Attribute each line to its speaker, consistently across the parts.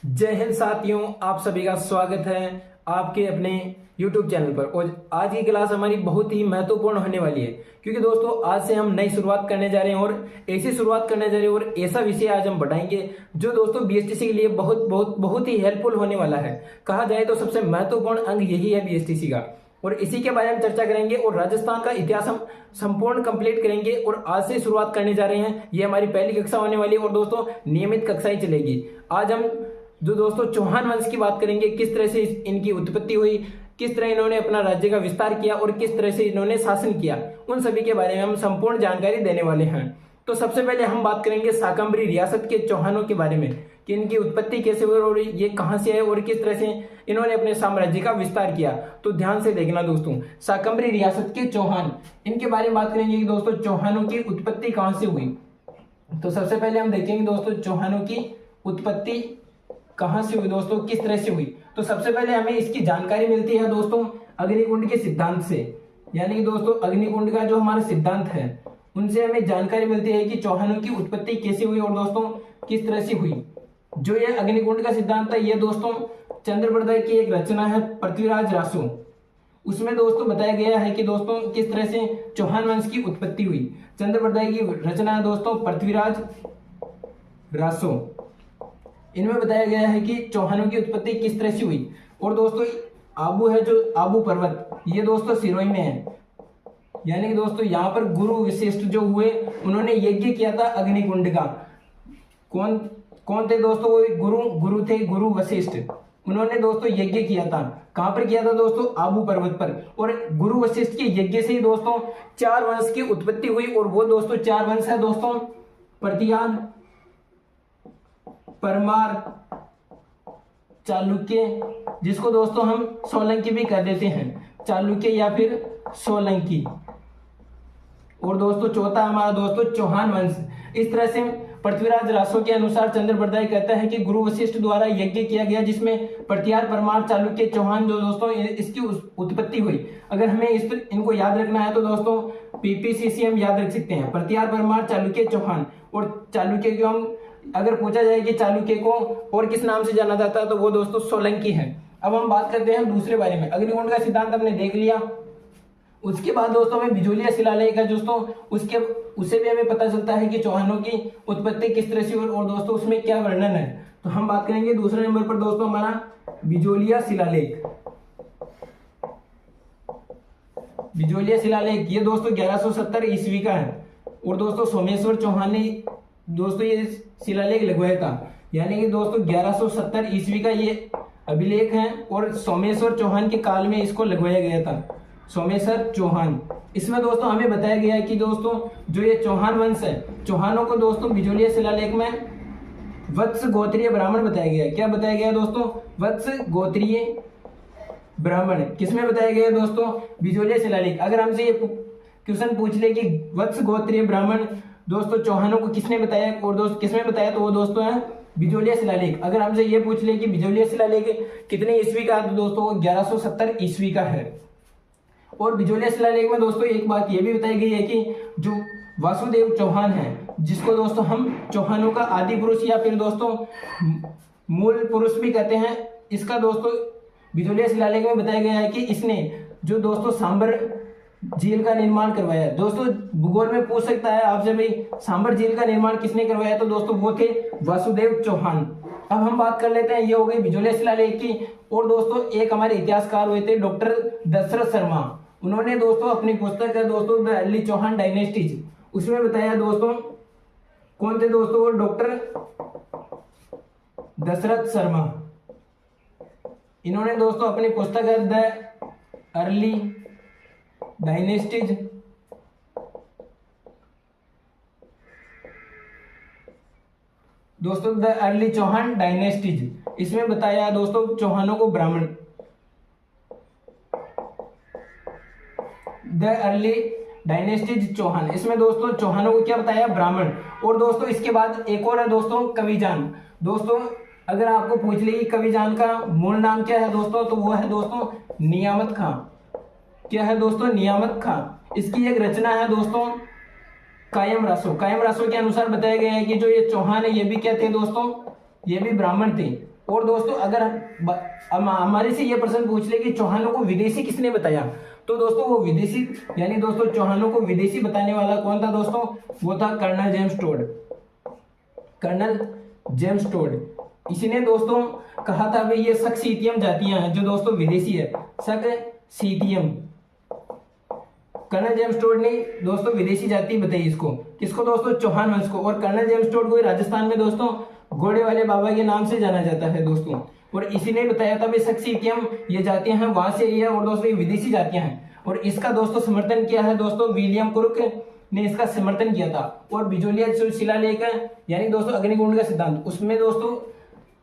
Speaker 1: जय हिंद साथियों, आप सभी का स्वागत है आपके अपने YouTube चैनल पर। और आज की क्लास हमारी बहुत ही महत्वपूर्ण होने वाली है, क्योंकि दोस्तों आज से हम नई शुरुआत करने जा रहे हैं और ऐसी शुरुआत करने जा रहे हैं और ऐसा विषय आज हम बढ़ाएंगे जो दोस्तों बीएसटीसी के लिए बहुत बहुत बहुत ही हेल्पफुल होने वाला है। कहा जाए तो सबसे महत्वपूर्ण अंग यही है बीएसटीसी का, और इसी के बारे में चर्चा करेंगे और राजस्थान का इतिहास हम संपूर्ण कंप्लीट करेंगे। और आज से शुरुआत करने जा रहे हैं, ये हमारी पहली कक्षा होने वाली है और दोस्तों नियमित कक्षाएं चलेगी। आज हम जो दोस्तों चौहान वंश की बात करेंगे, किस तरह से इनकी उत्पत्ति हुई, किस तरह इन्होंने अपना राज्य का विस्तार किया और किस तरह से इन्होंने शासन किया, उन सभी के बारे में हम संपूर्ण जानकारी देने वाले हैं। तो सबसे पहले हम बात करेंगे शाकंभरी रियासत के चौहानों के बारे में कि इनकी उत्पत्ति कैसे हुई और ये कहां से आए और किस तरह से इन्होंने अपने साम्राज्य का विस्तार किया। तो ध्यान से देखना दोस्तों, शाकंभरी रियासत के चौहान, इनके बारे में बात करेंगे कि दोस्तों चौहानों की उत्पत्ति कहां से हुई। तो सबसे पहले हम देखेंगे दोस्तों चौहानों की उत्पत्ति कहां से हुई, दोस्तों किस तरह से हुई। तो सबसे पहले हमें इसकी जानकारी मिलती है दोस्तों अग्निकुंड के सिद्धांत से, यानी कि दोस्तों अग्निकुंड का जो हमारा सिद्धांत है उनसे हमें जानकारी मिलती है कि चौहानों की उत्पत्ति कैसे हुई और दोस्तों किस तरह से हुई। जो ये अग्निकुंड का सिद्धांत है, ये दोस्तों चंद्रप्रदय की एक रचना है पृथ्वीराज रासो। उसमें दोस्तों बताया गया है कि दोस्तों किस तरह से चौहान वंश की उत्पत्ति हुई। चंद्रप्रदय की रचना है दोस्तों पृथ्वीराज रासो। इनमें बताया गया है कि चौहानों की उत्पत्ति किस तरह से हुई। और दोस्तों आबू है, जो आबू पर्वत, ये दोस्तों सिरोही में है, यानी कि दोस्तों यहाँ पर गुरु वशिष्ठ जो हुए उन्होंने यज्ञ किया था अग्निकुंड का। कौन कौन थे दोस्तों? वो गुरु थे, गुरु वशिष्ठ। उन्होंने दोस्तों यज्ञ किया था। कहां पर किया था दोस्तों? आबू पर्वत पर। और गुरु वशिष्ठ के यज्ञ से ही दोस्तों चार वंश की उत्पत्ति हुई, और वो दोस्तों चार वंश है दोस्तों प्रतिहान, परमार, चालुक्य, जिसको दोस्तों हम सोलंकी भी कह देते हैं, चालुक्य या फिर सोलंकी। और दोस्तों चौथा हमारा दोस्तों चौहान वंश। इस तरह से पृथ्वीराज रासो के अनुसार चंद्रप्रदय कहता है कि गुरु वशिष्ठ द्वारा यज्ञ किया गया, जिसमें प्रतिहार, परमार, चालुक्य, चौहान जो दोस्तों इसकी उत्पत्ति हुई। अगर हमें इस पर इनको याद रखना है तो दोस्तों पीपीसीसी हम याद रख सकते हैं, प्रतिहार, परमार, चालुक्य, चौहान। और चालुक्य को हम अगर पूछा जाए कि चालुक्य को और किस नाम से जाना जाता है तो वो दोस्तों सोलंकी है। अब हम बात करते हैं दूसरे बारे में। अग्निकुंड का सिद्धांत हमने देख लिया। उसके बाद दोस्तों हमें बिजोलिया शिलालेख है दोस्तों, उससे भी हमें पता चलता है कि चौहानों की उत्पत्ति किस तरह से हुई और दोस्तों उसमें क्या वर्णन है। तो हम बात करेंगे दूसरे नंबर पर दोस्तों हमारा बिजोलिया शिलालेख। बिजोलिया शिलालेख ये दोस्तों 1170 ईस्वी का है, और दोस्तों सोमेश्वर चौहान ने दोस्तों ये शिलालेख लगवाया था, यानी कि दोस्तों 1170 ईस्वी का ये अभिलेख है, और सोमेश्वर चौहान के काल में इसको लगवाया गया था, सोमेश्वर चौहान। इसमें दोस्तों हमें बताया गया है कि दोस्तों जो ये चौहान वंश है, चौहानों को दोस्तों बिजोलिया शिलालेख में वत्स गोत्रीय ब्राह्मण बताया गया है। क्या बताया गया दोस्तों? वत्स गोत्रीय ब्राह्मण। किसमें बताया गया दोस्तों? बिजोलिया शिलालेख। अगर हमसे ये क्वेश्चन पूछ ले कि वत्स गोत्रीय ब्राह्मण दोस्तों चौहानों को किसने बताया और दोस्त किसमें बताया, तो वो दोस्तों है बिजोलिया शिलालेख। अगर हमसे ये पूछ ले कि बिजोलिया शिलालेख कितने ईस्वी का है, तो दोस्तों 1170 ईस्वी का है। और बिजोलिया शिलालेख में दोस्तों एक बात ये भी बताई गई है कि जो वासुदेव चौहान है, जिसको दोस्तों हम चौहानों का आदि पुरुष या फिर दोस्तों मूल पुरुष भी कहते हैं, इसका दोस्तों बिजोलिया शिलालेख में बताया गया है कि इसने जो दोस्तों सांबर झील का निर्माण करवाया। दोस्तों भूगोल में पूछ सकता है आपसे भाई सांबर झील का निर्माण किसने करवाया, तो दोस्तों वो थे वासुदेव चौहान। अब हम बात कर लेते हैं, ये हो गई बिजोलिया शिलालेख की। और दोस्तों एक हमारे इतिहासकार हुए थे डॉक्टर दशरथ शर्मा। उन्होंने दोस्तों अपनी पुस्तक है दोस्तों द अर्ली चौहान डायनेस्टीज, उसमें बताया दोस्तों कौन थे दोस्तों? वो डॉक्टर दशरथ शर्मा। इन्होंने दोस्तों अपनी पुस्तक है द अर्ली डायनेस्टीज, दोस्तों द अर्ली चौहान डायनेस्टीज, इसमें बताया दोस्तों चौहानों को ब्राह्मण, द अर्ली डायनेस्टीज चौहान। इसमें दोस्तों चौहानों को क्या बताया? ब्राह्मण। और दोस्तों इसके बाद एक और है दोस्तों कविजान। दोस्तों अगर आपको पूछ ले कविजान का मूल नाम क्या है दोस्तों, तो वो है दोस्तों नियामत खां। क्या है दोस्तों? नियामत खां। इसकी एक रचना है दोस्तों कायम रासो के अनुसार बताया गया है कि जो ये चौहान है ये भी क्या थे दोस्तों, ये भी ब्राह्मण थे। और दोस्तों अगर हमारे से ये प्रश्न पूछ ले कि चौहानों को विदेशी किसने बताया, तो दोस्तों वो विदेशी यानी दोस्तों चौहानों को विदेशी बताने वाला कौन था दोस्तों, वो था colonel James Tod. Colonel James Tod इसने दोस्तों कहा था भाई ये सक्सीथियम जातियां हैं जो दोस्तों विदेशी है, सक्सीथियम। कर्नल जेम्स टोड ने दोस्तों विदेशी जाति बताई इसको, किसको दोस्तों, चौहान वंश को। और कर्नल जेम्स टोड को राजस्थान में दोस्तों घोड़े वाले बाबा के नाम से जाना जाता है दोस्तों। और इसी ने बताया था भाई सक्सीथियम ये जातियां हैं वहां से ये, और दोस्तों ये विदेशी जातियां हैं। और इसका दोस्तों समर्थन किया है दोस्तों विलियम क्रुक ने इसका समर्थन किया था। और बिजोलिया शिलालेख यानी दोस्तों अग्निकुंड का सिद्धांत, उसमें दोस्तों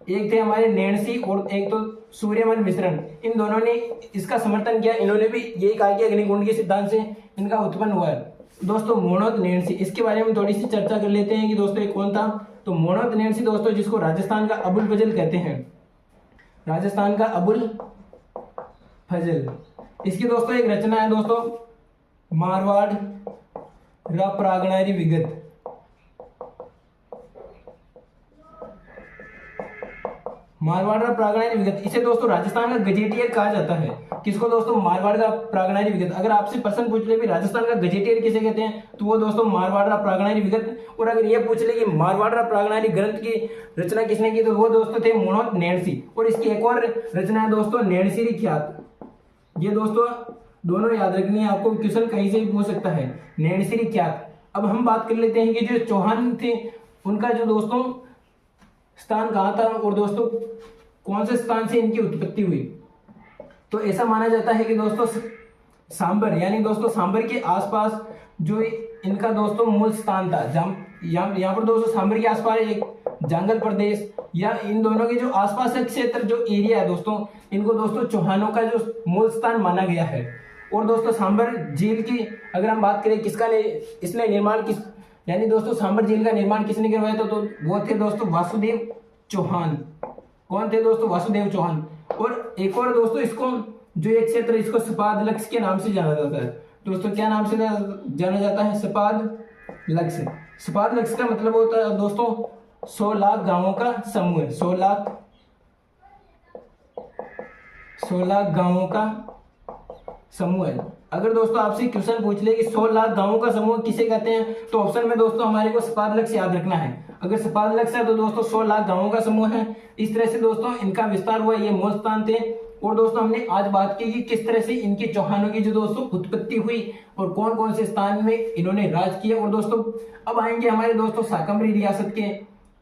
Speaker 1: एक थे हमारे नैन्सी और एक तो सूर्यमन मिश्रण, इन दोनों ने इसका समर्थन किया। इन्होंने भी यही कहा कि अग्निकुंड के सिद्धांत से इनका उत्पन्न हुआ है। दोस्तों मोनोत नैन्सी, इसके बारे में थोड़ी सी चर्चा कर लेते हैं कि दोस्तों ये कौन था। तो मोनोत नैन्सी दोस्तों जिसको राजस्थान का अबुल फजल कहते हैं, राजस्थान का अबुल फजल, इसकी दोस्तों एक रचना है दोस्तों मारवाड़ रा प्रागणारी विगत। मारवाड़ का प्रागणारी विगत, इसे दोस्तों राजस्थान का गजेटियर कहा जाता है। किसको दोस्तों, मारवाड़ का प्रागणारी विगत। अगर आपसे प्रश्न पूछ ले भी राजस्थान का गजेटियर किसे कहते हैं, तो वो दोस्तों मारवाड़ का प्रागणारी विगत। और अगर ये पूछ ले कि मारवाड़ का प्रागणारी ग्रंथ की रचना किसने की, तो वो दोस्तों थे मोनोत नैन्सी। और इसकी एक और रचना है दोस्तों नैन्सीरी ख्यात। ये दोस्तों दोनों याद रखनी है आपको, क्वेश्चन कहीं से भी पूछ सकता है, नैन्सीरी ख्यात। अब हम बात कर लेते हैं कि जो चौहान थे उनका जो दोस्तों स्थान कहाँ था और दोस्तों कौन से स्थान से इनकी उत्पत्ति हुई। तो ऐसा माना जाता है कि दोस्तों सांबर यानी दोस्तों सांबर के आसपास जो इनका दोस्तों मूल स्थान था, यहाँ पर दोस्तों सांबर के आसपास एक जंगल प्रदेश या इन दोनों के जो आसपास का क्षेत्र जो एरिया है दोस्तों, इनको दोस्तों चौहानों का जो मूल स्थान माना गया है। और दोस्तों सांबर झील की अगर हम बात करें किसका इसने निर्माण किस यानी दोस्तों सांबर झील का निर्माण किसने करवाया था, तो वो थे दोस्तों वासुदेव चौहान। कौन थे दोस्तों, वासुदेव चौहान। और एक और दोस्तों इसको जो एक क्षेत्र इसको सपाद लक्ष्य के नाम से जाना जाता है दोस्तों, क्या नाम से जाना जाता है, सपाद लक्ष्य। सपाद लक्ष्य का मतलब होता है दोस्तों 100 लाख गांवों का समूह है, 100 लाख गांवों का समूह है। अगर दोस्तों आपसे क्वेश्चन पूछ ले कि 100 लाख गांवों का समूह किसे कहते हैं, तो ऑप्शन में दोस्तों हमारे को सपाद लक्ष्य याद रखना है। अगर सपाद लक्ष्य है तो दोस्तों 100 लाख गांवों का समूह है। इस तरह से दोस्तों इनका विस्तार हुआ, ये मूल स्थान थे। और दोस्तों हमने आज बात की कि किस तरह से इनके चौहानों की जो दोस्तों उत्पत्ति हुई और कौन कौन से स्थान में इन्होंने राज किया। और दोस्तों अब आएंगे हमारे दोस्तों शाकंभरी रियासत के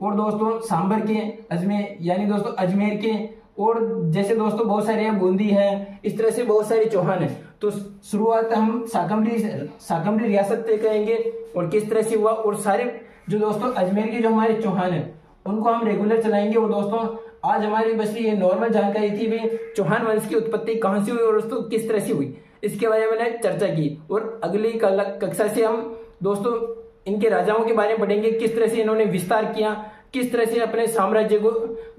Speaker 1: और दोस्तों सांबर के, अजमेर यानी दोस्तों अजमेर के, और जैसे दोस्तों बहुत सारे बूंदी है, इस तरह से बहुत सारे चौहान है। तो शुरुआत हम शाकंभरी रियासत से करेंगे और किस तरह से हुआ। और सारे जो दोस्तों अजमेर के जो हमारे चौहान है उनको हम रेगुलर चलाएंगे। और दोस्तों आज हमारी बस ये नॉर्मल जानकारी थी भी चौहान वंश की उत्पत्ति कहाँ से हुई और दोस्तों किस तरह से हुई, इसके बारे में मैंने चर्चा की। और अगली कक्षा से हम दोस्तों इनके राजाओं के बारे में पढ़ेंगे, किस तरह से इन्होंने विस्तार किया, किस तरह से अपने साम्राज्य को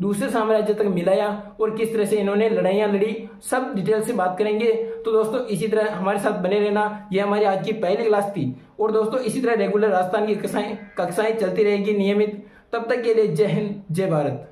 Speaker 1: दूसरे साम्राज्य तक मिलाया और किस तरह से इन्होंने लड़ाइयां लड़ी, सब डिटेल से बात करेंगे। तो दोस्तों इसी तरह हमारे साथ बने रहना। ये हमारी आज की पहली क्लास थी और दोस्तों इसी तरह रेगुलर राजस्थान की कक्षाएं चलती रहेगी नियमित। तब तक के लिए जय हिंद, जय भारत।